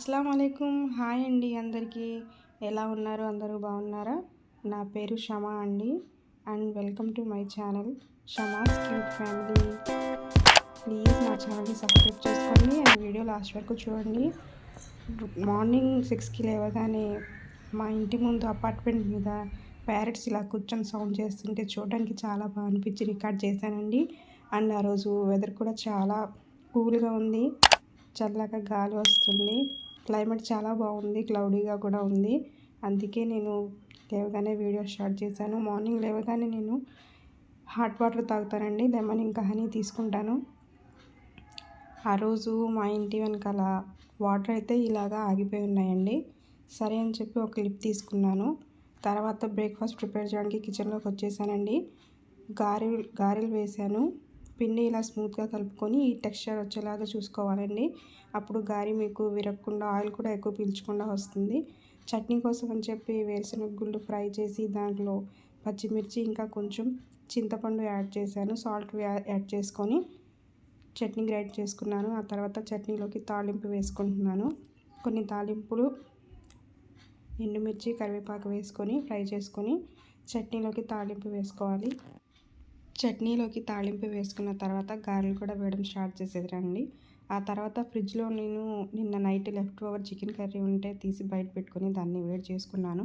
అస్సలాముఅలైకుం. Hi అండి అందరికీ. ఎలా ఉన్నారు? అందరూ బాగున్నారా? నా పేరు షమా అండి and welcome to my channel Shama's cute family. Please నా ఛానల్ని సబ్స్క్రైబ్ చేసుకోండి అండ్ వీడియో లాస్ట్ వరకు చూడండి. మార్నింగ్ 6కి లేవగానే మా ఇంటి ముందు అపార్ట్మెంట్ మీద ప్యారెట్స్ ఇలా కూర్చొని సౌండ్ చేస్తుంటే చూడడానికి చాలా బాగా అనిపించి రికార్డ్ చేశానండి. అండ్ ఆ రోజు వెదర్ కూడా చాలా కూల్గా ఉంది, చల్లగా గాలి వస్తుంది, క్లైమేట్ చాలా బాగుంది, క్లౌడీగా కూడా ఉంది. అందుకే నేను లేవగానే వీడియో స్టార్ట్ చేశాను. మార్నింగ్ లేవగానే నేను హాట్ వాటర్ తాగుతానండి, లెమన్ ఇంకా హనీ తీసుకుంటాను. ఆ రోజు మా ఇంటి వెనకాల వాటర్ అయితే ఇలాగా ఆగిపోయి ఉన్నాయండి. సరే అని చెప్పి ఒక క్లిప్ తీసుకున్నాను. తర్వాత బ్రేక్ఫాస్ట్ ప్రిపేర్ చేయడానికి కిచెన్లోకి వచ్చేసానండి. గారెలు వేసాను. పిండి ఇలా స్మూత్గా కలుపుకొని ఈ టెక్స్చర్ వచ్చేలాగా చూసుకోవాలండి. అప్పుడు గారి మీకు విరగకుండా ఆయిల్ కూడా ఎక్కువ పీల్చకుండా వస్తుంది. చట్నీ కోసం అని చెప్పి వేరుశనగ గుళ్ళు ఫ్రై చేసి దాంట్లో పచ్చిమిర్చి ఇంకా కొంచెం చింతపండు యాడ్ చేశాను. సాల్ట్ యాడ్ చేసుకొని చట్నీ గ్రైండ్ చేసుకున్నాను. ఆ తర్వాత చట్నీలోకి తాలింపు వేసుకుంటున్నాను. కొన్ని తాలింపులు ఎండుమిర్చి కరివేపాకు వేసుకొని ఫ్రై చేసుకొని చట్నీలోకి తాలింపు వేసుకోవాలి. చట్నీలోకి తాలింపు వేసుకున్న తర్వాత గారెలు కూడా వేయడం స్టార్ట్ చేసేదండి. ఆ తర్వాత ఫ్రిడ్జ్లో నేను నిన్న night left over chicken curry ఉంటే తీసి బయట పెట్టుకొని దాన్ని వేడి చేసుకున్నాను.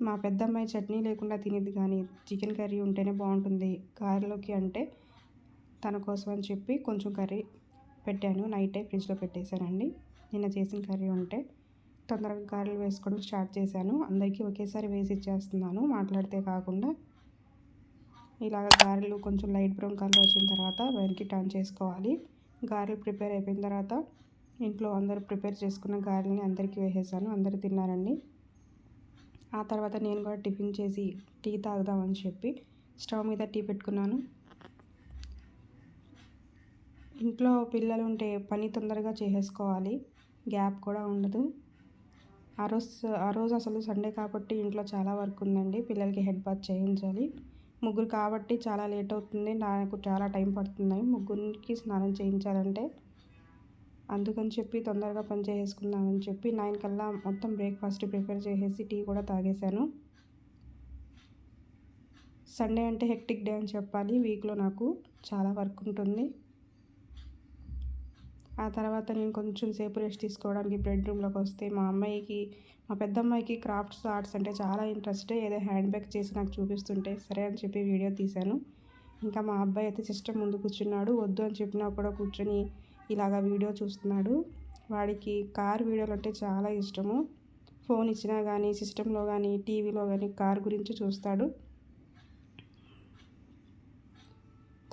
మా పెద్దమ్మాయి చట్నీ లేకుండా తినేది, కానీ చికెన్ కర్రీ ఉంటేనే బాగుంటుంది గారెలోకి అంటే తన కోసం అని చెప్పి కొంచెం కర్రీ పెట్టాను. నైటే ఫ్రిడ్జ్లో పెట్టేశానండి. నిన్న చేసిన కర్రీ ఉంటే తొందరగా గారెలు వేసుకోవడం స్టార్ట్ చేశాను. అందరికీ ఒకేసారి వేసి ఇచ్చేస్తున్నాను, మాట్లాడితే కాకుండా. ఇలాగ గారెలు కొంచెం లైట్ బ్రౌన్ కలర్ వచ్చిన తర్వాత వెనక్కి టర్న్ చేసుకోవాలి. గారెలు ప్రిపేర్ అయిపోయిన తర్వాత ఇంట్లో అందరూ ప్రిపేర్ చేసుకున్న గారెలని అందరికీ వేసేసాను. అందరూ తిన్నారండి. ఆ తర్వాత నేను కూడా టిఫిన్ చేసి టీ తాగుదామని చెప్పి స్టవ్ మీద టీ పెట్టుకున్నాను. ఇంట్లో పిల్లలు ఉంటే పని తొందరగా చేసేసుకోవాలి, గ్యాప్ కూడా ఉండదు. ఆ రోజు అసలు సండే కాబట్టి ఇంట్లో చాలా వర్క్ ఉందండి. పిల్లలకి హెడ్ బాత్ చేయించాలి. ముగ్గురు కాబట్టి చాలా లేట్ అవుతుంది, నాకు చాలా టైం పడుతుంది ముగ్గురికి స్నానం చేయించాలంటే. అందుకని చెప్పి తొందరగా పని చేసుకుందామని చెప్పి 9 కల్లా మొత్తం బ్రేక్ఫాస్ట్ ప్రిపేర్ చేసేసి టీ కూడా తాగేశాను. సండే అంటే హెక్టిక్ డే అని చెప్పాలి. వీక్లో నాకు చాలా వర్క్ ఉంటుంది. ఆ తర్వాత నేను కొంచెం సేపు రెస్ట్ తీసుకోవడానికి బెడ్రూమ్లోకి వస్తే మా పెద్దమ్మాయికి క్రాఫ్ట్స్ ఆర్ట్స్ అంటే చాలా ఇంట్రెస్ట్. ఏదో హ్యాండ్ బ్యాగ్ చేసి నాకు చూపిస్తుంటే సరే అని చెప్పి వీడియో తీశాను. ఇంకా మా అబ్బాయి అయితే సిస్టమ్ ముందు కూర్చున్నాడు. వద్దు అని చెప్పినా కూడా కూర్చొని ఇలాగా వీడియో చూస్తున్నాడు. వాడికి కార్ వీడియోలు అంటే చాలా ఇష్టము. ఫోన్ ఇచ్చినా కానీ సిస్టంలో కానీ టీవీలో కానీ కార్ గురించి చూస్తాడు.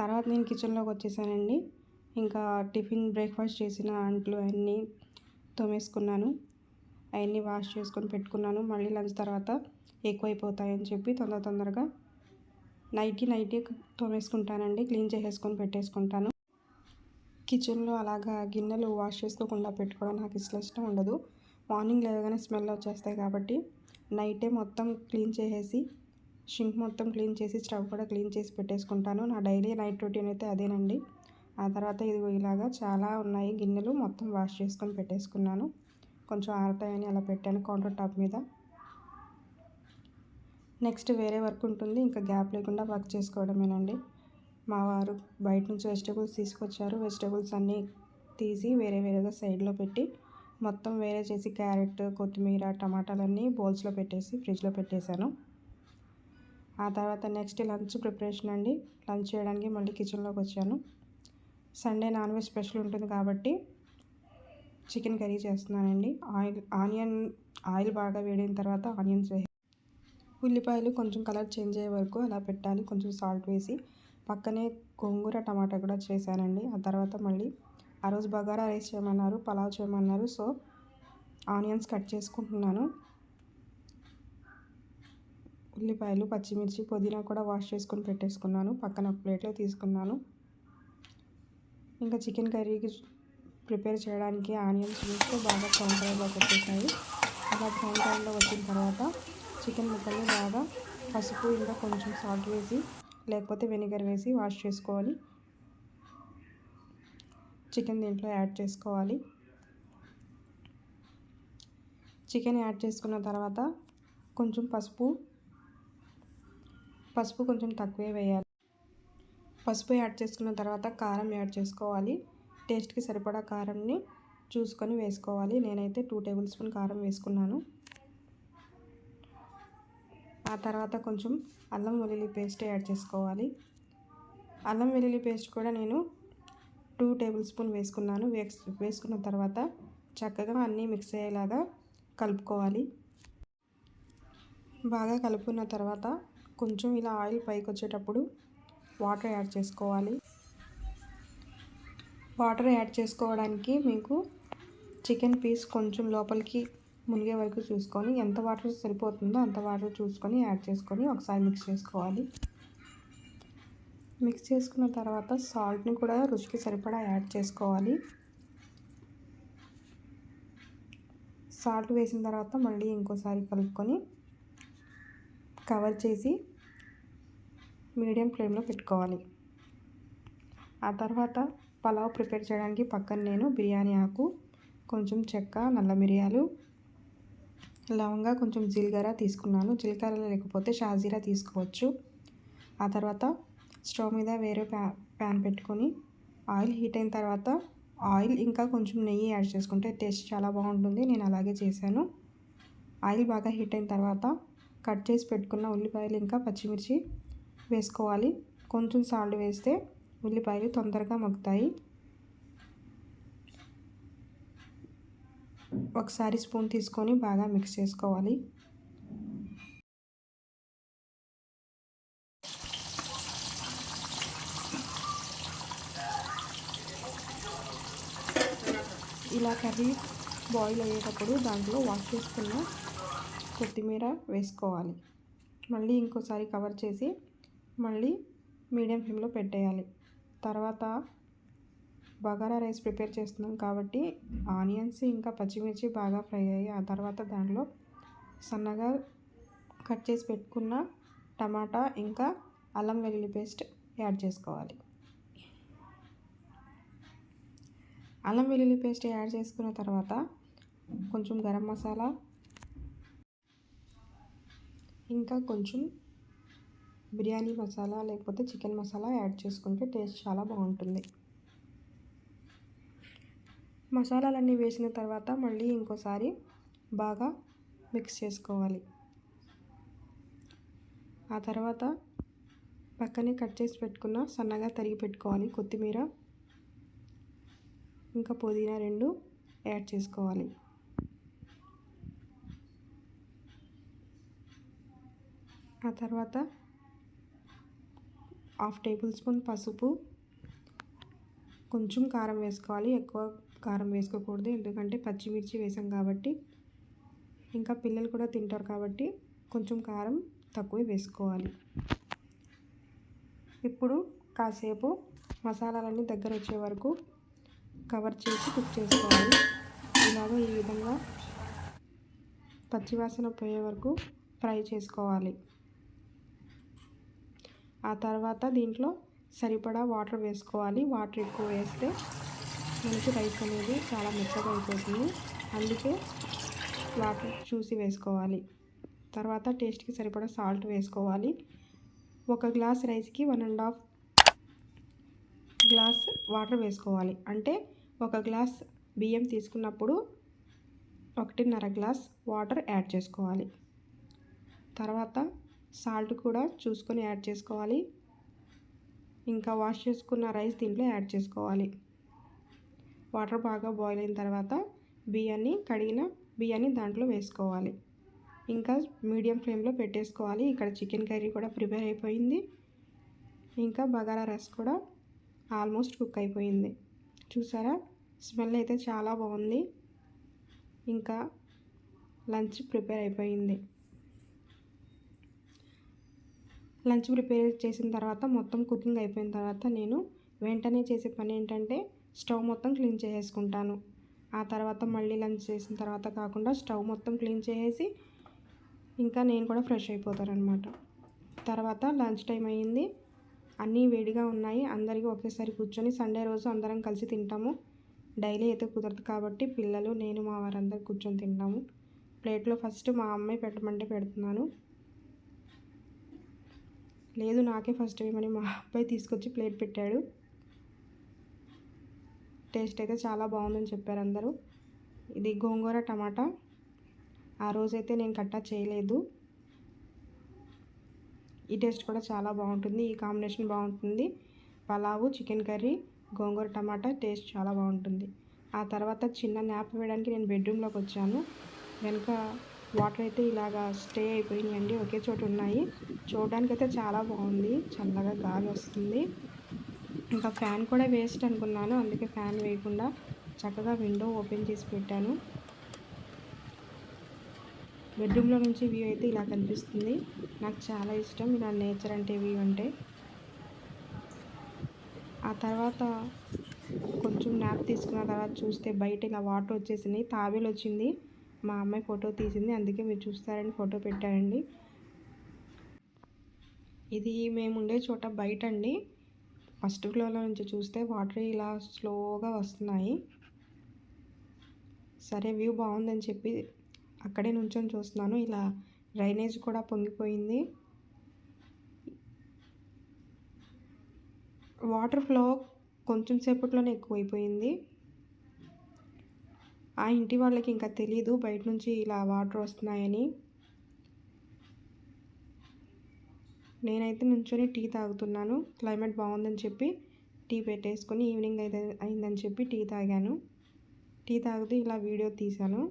తర్వాత నేను కిచెన్లోకి వచ్చేసానండి. ఇంకా టిఫిన్ బ్రేక్ఫాస్ట్ చేసిన అంట్లు అన్నీ తోమేసుకున్నాను. అవన్నీ వాష్ చేసుకొని పెట్టుకున్నాను. మళ్ళీ లంచ్ తర్వాత ఎక్కువైపోతాయని చెప్పి తొందరగా నైటీ తోమేసుకుంటానండి. క్లీన్ చేసేసుకొని పెట్టేసుకుంటాను. కిచెన్లో అలాగా గిన్నెలు వాష్ చేసుకోకుండా పెట్టుకోవడం నాకు ఇష్టం ఉండదు. మార్నింగ్ లేవగానే స్మెల్ వచ్చేస్తాయి కాబట్టి నైటే మొత్తం క్లీన్ చేసేసి షింక్ మొత్తం క్లీన్ చేసి స్టవ్ కూడా క్లీన్ చేసి పెట్టేసుకుంటాను. నా డైలీ నైట్ రొటీన్ అయితే అదేనండి. ఆ తర్వాత ఇలాగా చాలా ఉన్నాయి గిన్నెలు, మొత్తం వాష్ చేసుకొని పెట్టేసుకున్నాను. కొంచెం ఆరుతాయని అలా పెట్టాను కౌంటర్ టాప్ మీద. నెక్స్ట్ వేరే వర్క్ ఉంటుంది, ఇంకా గ్యాప్ లేకుండా వర్క్ చేసుకోవడమేనండి. మా వారు బయట నుంచి వెజిటేబుల్స్ తీసుకొచ్చారు. వెజిటేబుల్స్ అన్నీ తీసి వేరేగా సైడ్లో పెట్టి మొత్తం వేరే చేసి క్యారెట్, కొత్తిమీర, టమాటాలన్నీ బౌల్స్లో పెట్టేసి ఫ్రిడ్జ్లో పెట్టేశాను. ఆ తర్వాత నెక్స్ట్ లంచ్ ప్రిపరేషన్ అండి. లంచ్ చేయడానికి మళ్ళీ కిచెన్లోకి వచ్చాను. సండే నాన్ వెజ్ స్పెషల్ ఉంటుంది కాబట్టి చికెన్ కర్రీ చేస్తున్నానండి. ఆయిల్ బాగా వేడిన తర్వాత ఆనియన్స్ ఉల్లిపాయలు కొంచెం కలర్ చేంజ్ అయ్యే వరకు అలా పెట్టాలి. కొంచెం సాల్ట్ వేసి పక్కనే గోంగూర టమాటా కూడా చేశానండి. ఆ తర్వాత మళ్ళీ ఆ రోజు బగారా రైస్ చేయమన్నారు, పలావ్ చేయమన్నారు. సో ఆనియన్స్ కట్ చేసుకుంటున్నాను. ఉల్లిపాయలు, పచ్చిమిర్చి, పుదీనా కూడా వాష్ చేసుకొని పెట్టేసుకున్నాను. పక్కన ఒక ప్లేట్లో తీసుకున్నాను. ఇంకా చికెన్ కర్రీకి ప్రిపేర్ చేయడానికి ఆనియన్స్ వేస్తే బాగా బ్రౌన్ కలర్లోకి వచ్చేసాయి. అలా బ్రౌన్ కలర్లో వచ్చిన తర్వాత చికెన్ ముక్కల్ని బాగా పసుపు ఇంకా కొంచెం సాల్ట్ వేసి లేకపోతే వెనిగర్ వేసి వాష్ చేసుకోవాలి. చికెన్ దీంట్లో యాడ్ చేసుకోవాలి. చికెన్ యాడ్ చేసుకున్న తర్వాత కొంచెం పసుపు కొంచెం తక్కువే వేయాలి. పసుపు యాడ్ చేసుకున్న తర్వాత కారం యాడ్ చేసుకోవాలి. టేస్ట్కి సరిపడా కారంని చూసుకొని వేసుకోవాలి. నేనైతే 2 టేబుల్ స్పూన్ కారం వేసుకున్నాను. ఆ తర్వాత కొంచెం అల్లం వెల్లుల్లి పేస్ట్ యాడ్ చేసుకోవాలి. అల్లం వెల్లుల్లి పేస్ట్ కూడా నేను 2 టేబుల్ స్పూన్ వేసుకున్నాను. వేసుకున్న తర్వాత చక్కగా అన్నీ మిక్స్ అయ్యేలాగా కలుపుకోవాలి. బాగా కలుపుకున్న తర్వాత కొంచెం ఇలా ఆయిల్ పైకి వచ్చేటప్పుడు వాటర్ యాడ్ చేసుకోవాలి. వాటర్ యాడ్ చేసుకోవడానికి మీకు చికెన్ పీస్ కొంచెం లోపలికి మునిగే వరకు చూసుకొని ఎంత వాటర్ సరిపోతుందో అంత వాటర్ చూసుకొని యాడ్ చేసుకొని ఒకసారి మిక్స్ చేసుకోవాలి. మిక్స్ చేసుకున్న తర్వాత సాల్ట్ని కూడా రుచికి సరిపడా యాడ్ చేసుకోవాలి. సాల్ట్ వేసిన తర్వాత మళ్ళీ ఇంకోసారి కలుపుకొని కవర్ చేసి మీడియం ఫ్లేమ్లో పెట్టుకోవాలి. ఆ తర్వాత పలావ్ ప్రిపేర్ చేయడానికి పక్కన నేను బిర్యానీ ఆకు, కొంచెం చెక్క, నల్ల మిరియాలు, లవంగా, కొంచెం జీలకర్ర తీసుకున్నాను. జీలకర్ర లేకపోతే షాజీరా తీసుకోవచ్చు. ఆ తర్వాత స్టవ్ మీద వేరే ప్యాన్ పెట్టుకొని ఆయిల్ హీట్ అయిన తర్వాత ఆయిల్ ఇంకా కొంచెం నెయ్యి యాడ్ చేసుకుంటే టేస్ట్ చాలా బాగుంటుంది. నేను అలాగే చేశాను. ఆయిల్ బాగా హీట్ అయిన తర్వాత కట్ చేసి పెట్టుకున్న ఉల్లిపాయలు ఇంకా పచ్చిమిర్చి వేసుకోవాలి. కొంచెం సాల్ట్ వేస్తే ఉల్లిపాయలు తొందరగా మగ్గుతాయి. ఒకసారి స్పూన్ తీసుకొని బాగా మిక్స్ చేసుకోవాలి. ఇలా కర్రీ బాయిల్ అయ్యేటప్పుడు దాంట్లో వాష్ చేసుకున్న కొత్తిమీర వేసుకోవాలి. మళ్ళీ ఇంకోసారి కవర్ చేసి మళ్ళీ మీడియం ఫ్లేమ్లో పెట్టేయాలి. తర్వాత బగారా రైస్ ప్రిపేర్ చేస్తున్నాం కాబట్టి ఆనియన్స్ ఇంకా పచ్చిమిర్చి బాగా ఫ్రై అయ్యి ఆ తర్వాత దాంట్లో సన్నగా కట్ చేసి పెట్టుకున్న టమాటా ఇంకా అల్లం వెల్లుల్లి పేస్ట్ యాడ్ చేసుకోవాలి. అల్లం వెల్లుల్లి పేస్ట్ యాడ్ చేసుకున్న తర్వాత కొంచెం గరం మసాలా ఇంకా కొంచెం బిర్యానీ మసాలా లేకపోతే చికెన్ మసాలా యాడ్ చేసుకుంటే టేస్ట్ చాలా బాగుంటుంది. మసాలాలన్నీ వేసిన తర్వాత మళ్ళీ ఇంకోసారి బాగా మిక్స్ చేసుకోవాలి. ఆ తర్వాత పక్కనే కట్ చేసి పెట్టుకున్న సన్నగా తరిగి పెట్టుకోవాలి కొత్తిమీర ఇంకా పుదీనా 2 యాడ్ చేసుకోవాలి. ఆ తర్వాత 1/2 టేబుల్ స్పూన్ పసుపు, కొంచెం కారం వేసుకోవాలి. ఎక్కువ కారం వేసుకోకూడదు, ఎందుకంటే పచ్చిమిర్చి వేసాం కాబట్టి. ఇంకా పిల్లలు కూడా తింటారు కాబట్టి కొంచెం కారం తక్కువ వేసుకోవాలి. ఇప్పుడు కాసేపు మసాలాలన్నీ దగ్గర వచ్చే వరకు కవర్ చేసి కుక్ చేసుకోవాలి. ఇలాగ ఈ విధంగా పచ్చివాసన పోయే వరకు ఫ్రై చేసుకోవాలి. ఆ తర్వాత దీంట్లో సరిపడా వాటర్ వేసుకోవాలి. వాటర్ ఎక్కువ వేస్తే మనకి రైస్ అనేది చాలా మెత్తగా అయిపోతుంది. అందుకే వాటర్ చూసి వేసుకోవాలి. తర్వాత టేస్ట్కి సరిపడా సాల్ట్ వేసుకోవాలి. 1 గ్లాస్ రైస్కి 1.5 గ్లాస్ వాటర్ వేసుకోవాలి. అంటే 1 గ్లాస్ బియ్యం తీసుకున్నప్పుడు 1.5 గ్లాస్ వాటర్ యాడ్ చేసుకోవాలి. తర్వాత సాల్ట్ కూడా చూసుకొని యాడ్ చేసుకోవాలి. ఇంకా వాష్ చేసుకున్న రైస్ దీంట్లో యాడ్ చేసుకోవాలి. వాటర్ బాగా బాయిల్ అయిన తర్వాత కడిగిన బియ్యాన్ని దాంట్లో వేసుకోవాలి. ఇంకా మీడియం ఫ్లేమ్లో పెట్టేసుకోవాలి. ఇక్కడ చికెన్ కర్రీ కూడా ప్రిపేర్ అయిపోయింది. ఇంకా బగారా రైస్ కూడా ఆల్మోస్ట్ కుక్ అయిపోయింది. చూసారా, స్మెల్ అయితే చాలా బాగుంది. ఇంకా లంచ్ ప్రిపేర్ అయిపోయింది. లంచ్ ప్రిపేర్ చేసిన తర్వాత మొత్తం కుకింగ్ అయిపోయిన తర్వాత నేను వెంటనే చేసే పని ఏంటంటే స్టవ్ మొత్తం క్లీన్ చేసుకుంటాను. ఆ తర్వాత మళ్ళీ లంచ్ చేసిన తర్వాత కాకుండా స్టవ్ మొత్తం క్లీన్ చేసి ఇంకా నేను కూడా ఫ్రెష్ అయిపోతాను అనమాట. తర్వాత లంచ్ టైం అయ్యింది. అన్నీ వేడిగా ఉన్నాయి. అందరికీ ఒకేసారి కూర్చొని సండే రోజు అందరం కలిసి తింటాము. డైలీ అయితే కుదరదు కాబట్టి పిల్లలు, నేను, మా వారందరూ కూర్చొని తింటాము. ప్లేట్లో ఫస్ట్ మా అమ్మాయి పెట్టమంటే పెడుతున్నాను. లేదు నాకే ఫస్ట్ వేయమని మా అబ్బాయి తీసుకొచ్చి ప్లేట్ పెట్టాడు. టేస్ట్ అయితే చాలా బాగుందని చెప్పారు అందరూ. ఇది గోంగూర టమాటా. ఆ రోజైతే నేను కట్టా చేయలేదు. ఈ టేస్ట్ కూడా చాలా బాగుంటుంది. ఈ కాంబినేషన్ బాగుంటుంది. పలావు, చికెన్ కర్రీ, గోంగూర టమాటా టేస్ట్ చాలా బాగుంటుంది. ఆ తర్వాత చిన్న న్యాప్ వేయడానికి నేను బెడ్రూమ్లోకి వచ్చాను. వెనుక వాటర్ అయితే ఇలాగా స్టే అయిపోయినాయండి, ఒకే చోట ఉన్నాయి. చూడడానికి అయితే చాలా బాగుంది, చల్లగా గాలి వస్తుంది. ఇంకా ఫ్యాన్ కూడా వేస్ట్ అనుకున్నాను, అందుకే ఫ్యాన్ వేయకుండా చక్కగా విండో ఓపెన్ చేసి పెట్టాను. బెడ్రూమ్లో నుంచి వ్యూ అయితే ఇలా కనిపిస్తుంది. నాకు చాలా ఇష్టం ఇలా నేచర్ అంటే, వ్యూ అంటే. ఆ తర్వాత కొంచెం న్యాప్ తీసుకున్న తర్వాత చూస్తే బయట ఇలా వాటర్ వచ్చేసినాయి, తాబేలు వచ్చింది. మా అమ్మాయి ఫోటో తీసింది, అందుకే మీరు చూస్తారని ఫోటో పెట్టానండి. ఇది మేము ఉండే చోట బయట అండి. ఫస్ట్ ఫ్లోర్లో నుంచి చూస్తే వాటర్ ఇలా స్లోగా వస్తున్నాయి. సరే వ్యూ బాగుందని చెప్పి అక్కడే నుంచొని చూస్తున్నాను. ఇలా డ్రైనేజ్ కూడా పొంగిపోయింది. వాటర్ ఫ్లో కొంచెం సేపట్లోనే ఎక్కువైపోయింది. ఆ ఇంటి వాళ్ళకి ఇంకా తెలీదు బయట నుంచి ఇలా వాటర్ వస్తున్నాయని. నేనైతే నుంచొని టీ తాగుతున్నాను. క్లైమేట్ బాగుందని చెప్పి టీ పెట్టేసుకొని ఈవినింగ్ అయిందని చెప్పి టీ తాగాను. టీ తాగుతూ ఇలా వీడియో తీశాను.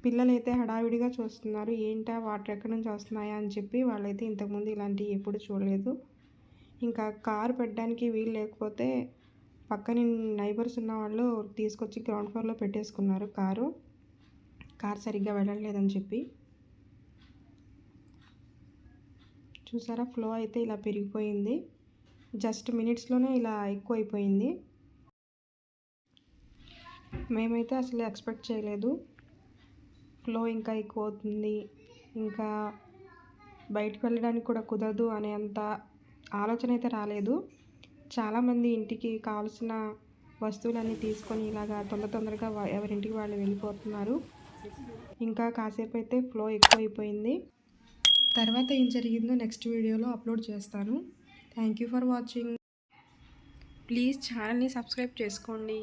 పిల్లలైతే హడావిడిగా చూస్తున్నారు, ఏంటా వాటర్ ఎక్కడి నుంచి వస్తున్నాయా అని చెప్పి. వాళ్ళైతే ఇంతకుముందు ఇలాంటివి ఎప్పుడు చూడలేదు. ఇంకా కారు పెట్టడానికి వీలు లేకపోతే పక్కన నైబర్స్ ఉన్న వాళ్ళు తీసుకొచ్చి గ్రౌండ్ ఫ్లోర్లో పెట్టేసుకున్నారు కారు సరిగ్గా వెళ్ళలేదని చెప్పి. చూసారా, ఫ్లో అయితే ఇలా పెరిగిపోయింది. జస్ట్ మినిట్స్లోనే ఇలా ఎక్కువ అయిపోయింది. మేమైతే అసలు ఎక్స్పెక్ట్ చేయలేదు ఫ్లో ఇంకా ఎక్కువ అవుతుంది, ఇంకా బయటకు వెళ్ళడానికి కూడా కుదరదు అనేంత ఆలోచన అయితే రాలేదు. చాలామంది ఇంటికి కావాల్సిన వస్తువులన్నీ తీసుకొని ఇలాగా తొందరగా ఎవరింటికి వాళ్ళు వెళ్ళిపోతున్నారు. ఇంకా కాసేపు అయితే ఫ్లో ఎక్కువ అయిపోయింది. తర్వాత ఏం జరిగిందో నెక్స్ట్ వీడియోలో అప్లోడ్ చేస్తాను. Thank you for watching. Please ఛానల్ని సబ్స్క్రైబ్ చేసుకోండి.